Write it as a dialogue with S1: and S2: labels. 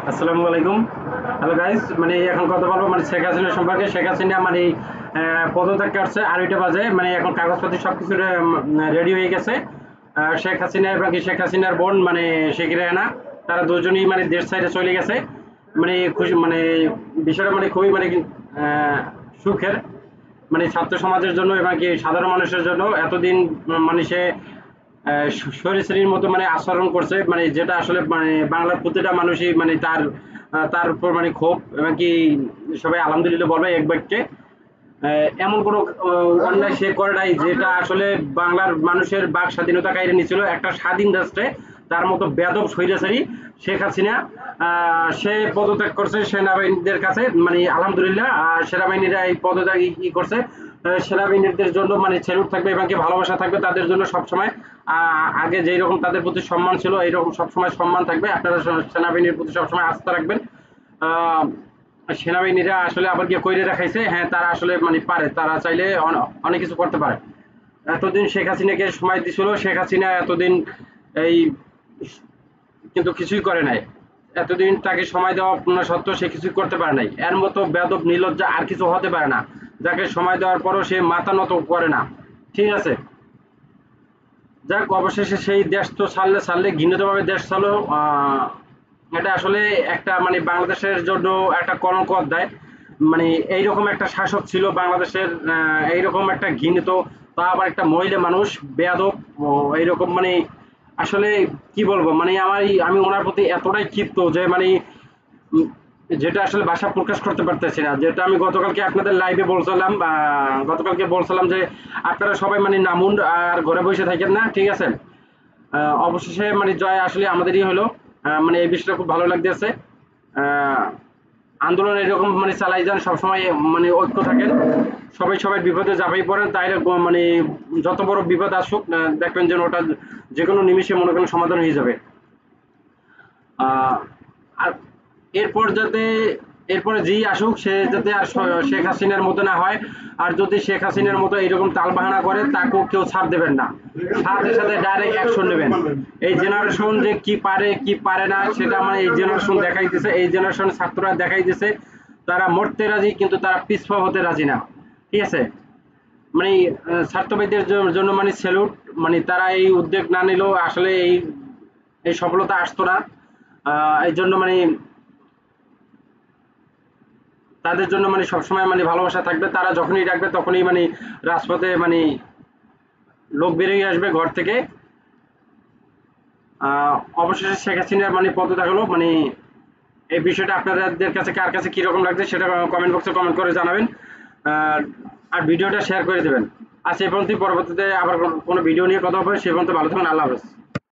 S1: আসসালামু আলাইকুম। Hello guys, মানে এখন কথা বলবো মানে শেখ হাসিনা সম্পর্কে। শেখ হাসিনা মানে পদত্যাগ করছে, আড়াইটা বাজে, মানে এখন কাগজপত্র সবকিছু রেডি হয়ে গেছে। শেখ হাসিনা এবং কি শেখ হাসিনার বোন মানে শেখ রেহানা, তারা দুজনই মানে দেশ সাইডে চলে গেছে। মানে খুশি, মানে বিষয়টা মানে খুবই মানে সুখের, মানে ছাত্র সমাজের জন্য এবং কি সাধারণ মানুষের জন্য। এতদিন মানে সে সরিশ্রীর মতো মানে আচরণ করছে, মানে যেটা আসলে মানে বাংলার প্রতিটা মানুষই মানে তার উপর মানে ক্ষোভ, এবং কি সবাই আলহামদুলিল্লাহ বলবে এক বাক্যে। এমন কোনো অন্যায় সে করে নাই যেটা আসলে বাংলার মানুষের বাক স্বাধীনতা কায়রে নিয়েছিল একটা স্বাধীন রাষ্ট্রে। তার মতো বেদব স্বৈরাচারী শেখ হাসিনা সে পদত্যাগ করছে সেনাবাহিনীদের কাছে, মানে আলহামদুলিল্লাহ। সেনাবাহিনীরা এই পদত্যাগ করছে। সেনাবাহিনীদের জন্য মানে স্যালুট থাকবে এবং কি ভালোবাসা থাকবে তাদের জন্য সবসময়। আগে যেই রকম তাদের প্রতি সম্মান ছিল, এইরকম সবসময় সম্মান থাকবে। আপনারা সেনাবাহিনীর প্রতি সবসময় আস্থা রাখবেন। আহ, সেনাবাহিনীরা আসলে আবার গিয়ে কইরে দেখাইছে, হ্যাঁ তারা আসলে মানে পারে, তারা চাইলে অনেক কিছু করতে পারে। এতদিন শেখ হাসিনাকে সময় দিছিল, শেখ হাসিনা এতদিন এই কিন্তু কিছুই করে নাই। এতদিন তাকে সময় দেওয়া সত্ত্বেও সে কিছুই করতে পারে নাই। এর মতো বেয়াদব নির্লজ্জা আর কিছু হতে পারে না, যাকে সময় দেওয়ার পরও সে মাথা নত করে না। ঠিক আছে, যাক অবশেষে সেই দেশ তো ছাড়লে ঘৃণিতভাবে দেশ ছাড়লো। এটা আসলে একটা মানে বাংলাদেশের জন্য একটা কলঙ্ক অধ্যায়। মানে এইরকম একটা শাসক ছিল বাংলাদেশের, এইরকম একটা ঘৃণিত, তা আবার একটা মহিলা মানুষ, বেয়াদব এইরকম মানে আসলে কি বলবো, মানে আমি ওনার প্রতি এতটাই ক্ষিপ্ত যে মানে উম, যেটা আসলে ভাষা প্রকাশ করতে পারতেছি না। যেটা আমি গতকালকে আপনাদের লাইভে বলছিলাম, গতকালকে বলছিলাম যে আপনারা সবাই মানে নামুন আর ঘরে বসে থাকেন না, ঠিক আছে। অবশেষে মানে জয় আসলে আমাদেরই হলো। মানে এই বিষয়টা খুব ভালো লাগতেছে। আহ, আন্দোলন এরকম মানে চালাই যান সবসময়, মানে ঐক্য থাকেন, সবাই সবাই বিপদে ঝাঁপাই পড়েন, তাইলে মানে যত বড় বিপদ আসুক দেখবেন যেন ওটা যে কোনো নিমিষে মনে করেন সমাধান হয়ে যাবে। আহ, আর এরপর যাতে এরপরে যেই আসুক সে যাতে আর শেখ হাসিনার মতো না হয়। আর যদি শেখ হাসিনার মতো এরকম তালবাহানা করে তাকেও কেউ ছাড় দেবেন না, সাথে সাথে ডাইরেক্ট অ্যাকশন নেবেন। এই জেনারেশন যে কি পারে কি পারে না সেটা মানে এই জেনারেশন দেখাই দিছে, এই জেনারেশন ছাত্ররা দেখাই দিছে তারা মরতে রাজি কিন্তু তারা পিছপা হতে রাজি না। ঠিক আছে, মানে স্বার্থবাদীদের জন্য মানে স্যালুট। মানে তারা এই উদ্যোগ না নিলেও আসলে এই এই সফলতা আসতো না। এই জন্য মানে তাদের জন্য মানে সবসময় মানে ভালোবাসা থাকবে। তারা যখনই ডাকবে তখনই মানে রাজপথে মানে লোক বেরিয়ে আসবে ঘর থেকে। অবশেষে শেখ হাসিনার মানে পদত্যাগ হলো, মানে এই বিষয়টা আপনাদের কাছে কার কাছে কিরকম লাগছে সেটা কমেন্ট বক্সে কমেন্ট করে জানাবেন। আর আর ভিডিওটা শেয়ার করে দেবেন। আজ এই পর্যন্ত, পরবর্তীতে আবার কোনো ভিডিও নিয়ে কথা হবে। সে পর্যন্ত ভালো থাকুন। আল্লাহ হাফেজ।